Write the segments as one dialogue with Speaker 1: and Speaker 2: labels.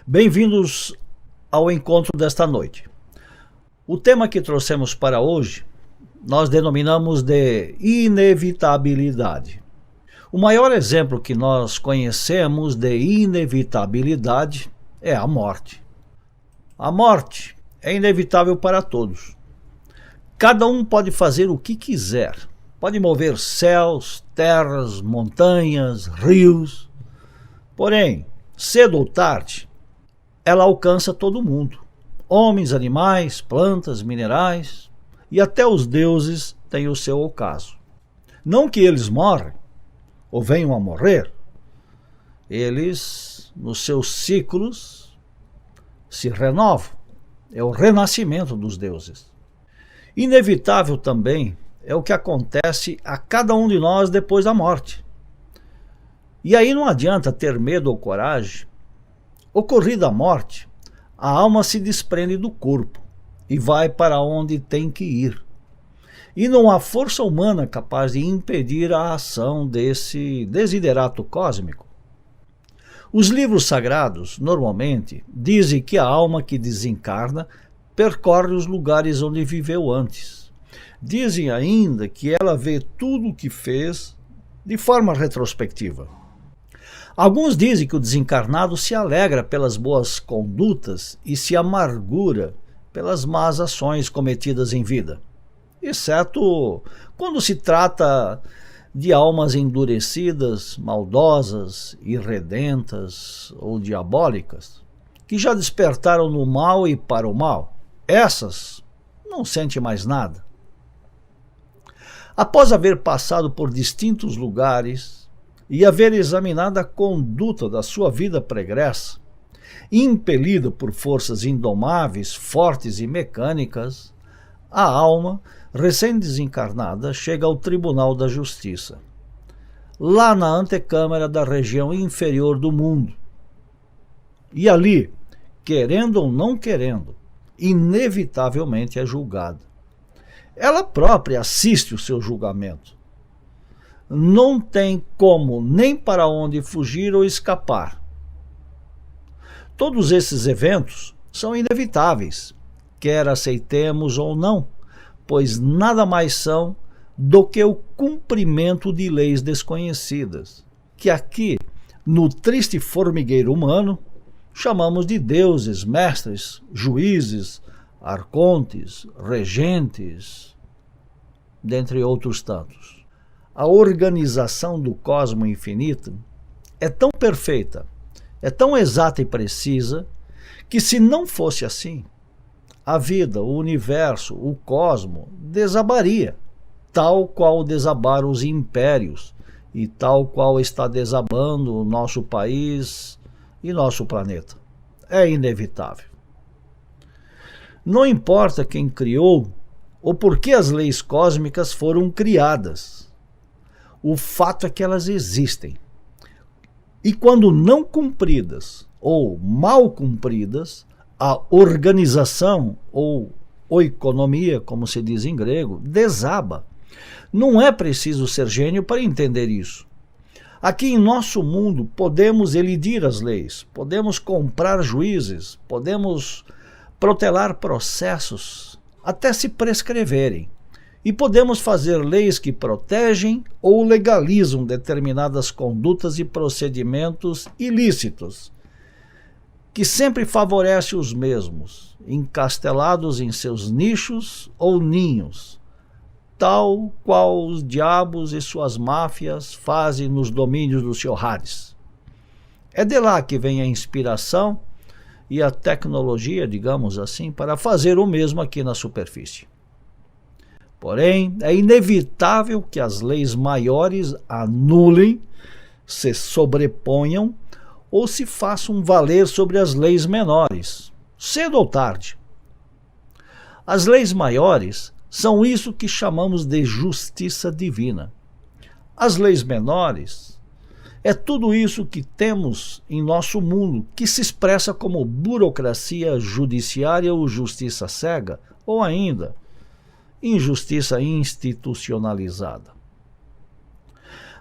Speaker 1: Bem-vindos ao encontro desta noite. O tema que trouxemos para hoje, nós denominamos de inevitabilidade. O maior exemplo que nós conhecemos de inevitabilidade é a morte. A morte é inevitável para todos. Cada um pode fazer o que quiser. Pode mover céus, terras, montanhas, rios. Porém, cedo ou tarde, ela alcança todo mundo. Homens, animais, plantas, minerais e até os deuses têm o seu ocaso. Não que eles morrem ou venham a morrer. Eles, nos seus ciclos, se renovam. É o renascimento dos deuses. Inevitável também é o que acontece a cada um de nós depois da morte. E aí não adianta ter medo ou coragem. Ocorrida a morte, a alma se desprende do corpo e vai para onde tem que ir. E não há força humana capaz de impedir a ação desse desiderato cósmico. Os livros sagrados, normalmente, dizem que a alma que desencarna percorre os lugares onde viveu antes. Dizem ainda que ela vê tudo o que fez de forma retrospectiva. Alguns dizem que o desencarnado se alegra pelas boas condutas e se amargura pelas más ações cometidas em vida, exceto quando se trata de almas endurecidas, maldosas, irredentas ou diabólicas, que já despertaram no mal e para o mal. Essas não sentem mais nada. Após haver passado por distintos lugares e haver examinado a conduta da sua vida pregressa, impelida por forças indomáveis, fortes e mecânicas, a alma, recém-desencarnada, chega ao Tribunal da Justiça, lá na antecâmara da região inferior do mundo. E ali, querendo ou não querendo, inevitavelmente é julgada. Ela própria assiste o seu julgamento. Não tem como nem para onde fugir ou escapar. Todos esses eventos são inevitáveis, quer aceitemos ou não, pois nada mais são do que o cumprimento de leis desconhecidas, que aqui, no triste formigueiro humano, chamamos de deuses, mestres, juízes, arcontes, regentes, dentre outros tantos. A organização do cosmo infinito é tão perfeita, é tão exata e precisa, que se não fosse assim, a vida, o universo, o cosmo desabaria, tal qual desabaram os impérios e tal qual está desabando o nosso país e nosso planeta. É inevitável. Não importa quem criou ou por que as leis cósmicas foram criadas. O fato é que elas existem. E quando não cumpridas ou mal cumpridas, a organização ou oikonomia, como se diz em grego, desaba. Não é preciso ser gênio para entender isso. Aqui em nosso mundo podemos elidir as leis, podemos comprar juízes, podemos protelar processos até se prescreverem. E podemos fazer leis que protegem ou legalizam determinadas condutas e procedimentos ilícitos, que sempre favorecem os mesmos, encastelados em seus nichos ou ninhos, tal qual os diabos e suas máfias fazem nos domínios dos seu Hades. É de lá que vem a inspiração e a tecnologia, digamos assim, para fazer o mesmo aqui na superfície. Porém, é inevitável que as leis maiores anulem, se sobreponham ou se façam valer sobre as leis menores, cedo ou tarde. As leis maiores são isso que chamamos de justiça divina. As leis menores é tudo isso que temos em nosso mundo, que se expressa como burocracia judiciária ou justiça cega, ou ainda injustiça institucionalizada.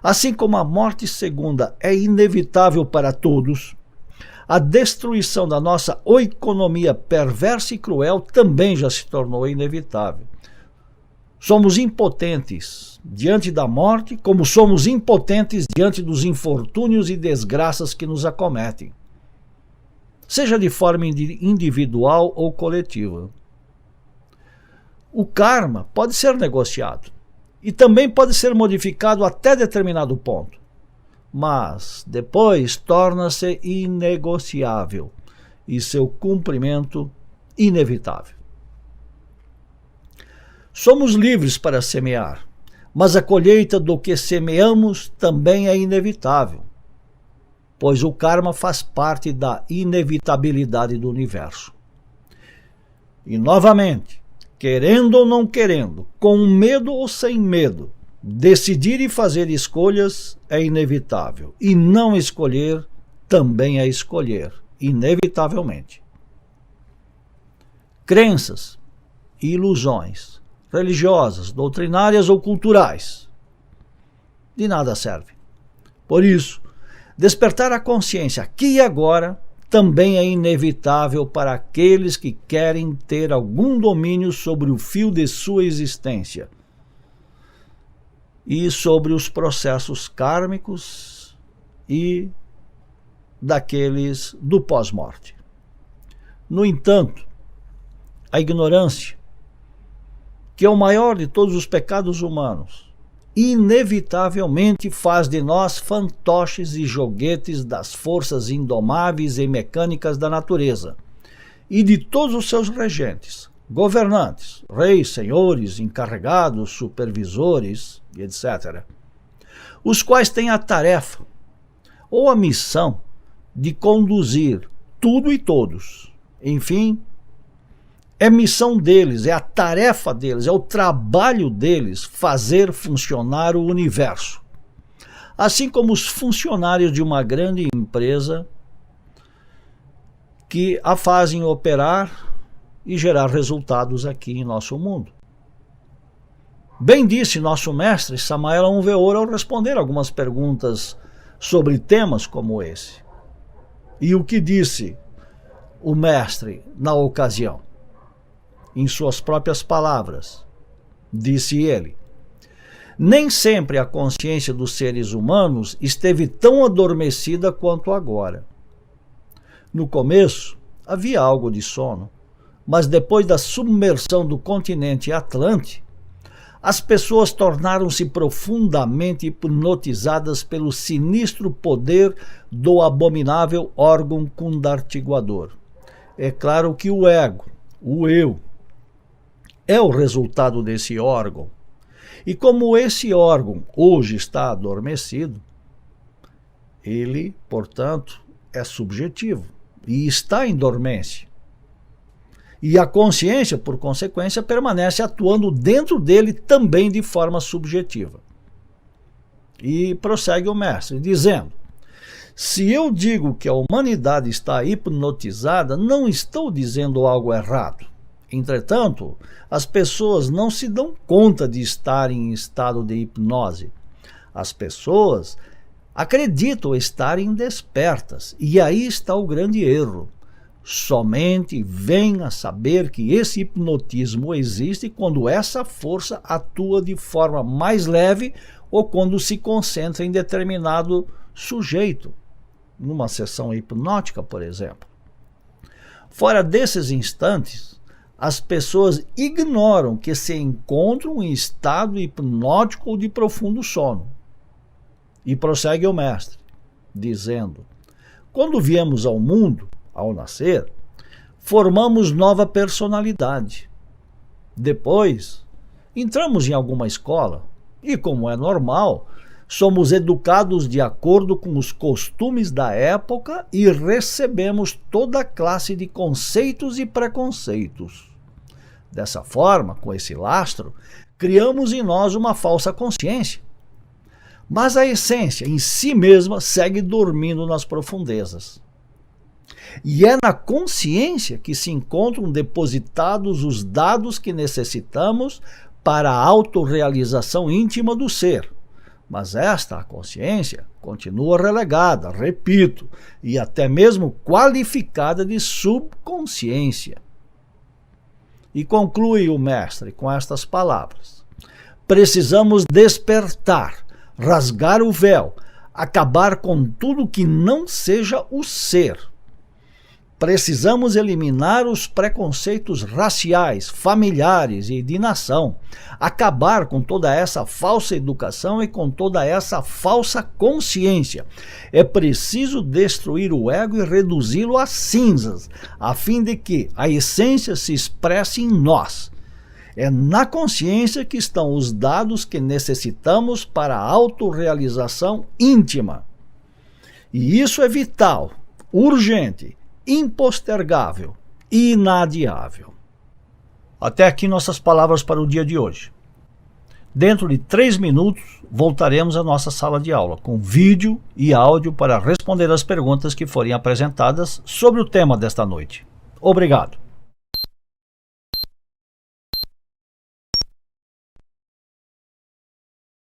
Speaker 1: Assim como a morte segunda é inevitável para todos, A destruição da nossa economia perversa e cruel também já se tornou inevitável. Somos impotentes diante da morte, como somos impotentes diante dos infortúnios e desgraças que nos acometem, seja de forma individual ou coletiva. O karma pode ser negociado e também pode ser modificado até determinado ponto, mas depois torna-se inegociável e seu cumprimento inevitável. Somos livres para semear, mas a colheita do que semeamos também é inevitável, pois o karma faz parte da inevitabilidade do universo. E novamente, querendo ou não querendo, com medo ou sem medo, decidir e fazer escolhas é inevitável, e não escolher também é escolher, inevitavelmente. Crenças e ilusões religiosas, doutrinárias ou culturais de nada servem. Por isso, despertar a consciência aqui e agora também é inevitável para aqueles que querem ter algum domínio sobre o fio de sua existência e sobre os processos kármicos e daqueles do pós-morte. No entanto, a ignorância, que é o maior de todos os pecados humanos, inevitavelmente faz de nós fantoches e joguetes das forças indomáveis e mecânicas da natureza e de todos os seus regentes, governantes, reis, senhores, encarregados, supervisores, etc., os quais têm a tarefa ou a missão de conduzir tudo e todos. Enfim, é missão deles, é a tarefa deles, é o trabalho deles fazer funcionar o universo. Assim como os funcionários de uma grande empresa que a fazem operar e gerar resultados aqui em nosso mundo. Bem disse nosso mestre Samael Aun Weor ao responder algumas perguntas sobre temas como esse. E o que disse o mestre na ocasião? Em suas próprias palavras, disse ele: nem sempre a consciência dos seres humanos esteve tão adormecida quanto agora. No começo, havia algo de sono, mas depois da submersão do continente Atlante, as pessoas tornaram-se profundamente hipnotizadas pelo sinistro poder do abominável órgão kundartiguador. É claro que o ego, o eu, é o resultado desse órgão. E como esse órgão hoje está adormecido, ele, portanto, é subjetivo e está em dormência. E a consciência, por consequência, permanece atuando dentro dele também de forma subjetiva. E prossegue o mestre, dizendo: se eu digo que a humanidade está hipnotizada, não estou dizendo algo errado. Entretanto, as pessoas não se dão conta de estarem em estado de hipnose. As pessoas acreditam estarem despertas, e aí está o grande erro. Somente vem a saber que esse hipnotismo existe quando essa força atua de forma mais leve ou quando se concentra em determinado sujeito, numa sessão hipnótica, por exemplo. Fora desses instantes, as pessoas ignoram que se encontram em estado hipnótico ou de profundo sono. E prossegue o mestre, dizendo: quando viemos ao mundo, ao nascer, formamos nova personalidade. Depois, entramos em alguma escola e, como é normal, somos educados de acordo com os costumes da época e recebemos toda classe de conceitos e preconceitos. Dessa forma, com esse lastro, criamos em nós uma falsa consciência. Mas a essência em si mesma segue dormindo nas profundezas. E é na consciência que se encontram depositados os dados que necessitamos para a autorrealização íntima do ser, Mas esta, a consciência, continua relegada, repito, e até mesmo qualificada de subconsciência. E conclui o mestre com estas palavras: precisamos despertar, rasgar o véu, acabar com tudo que não seja o ser. Precisamos eliminar os preconceitos raciais, familiares e de nação, acabar com toda essa falsa educação e com toda essa falsa consciência. É preciso destruir o ego e reduzi-lo a cinzas, a fim de que a essência se expresse em nós. É na consciência que estão os dados que necessitamos para a autorrealização íntima. E isso é vital, urgente, impostergável e inadiável. Até aqui nossas palavras para o dia de hoje. Dentro de 3 minutos voltaremos à nossa sala de aula com vídeo e áudio para responder as perguntas que forem apresentadas sobre o tema desta noite. Obrigado.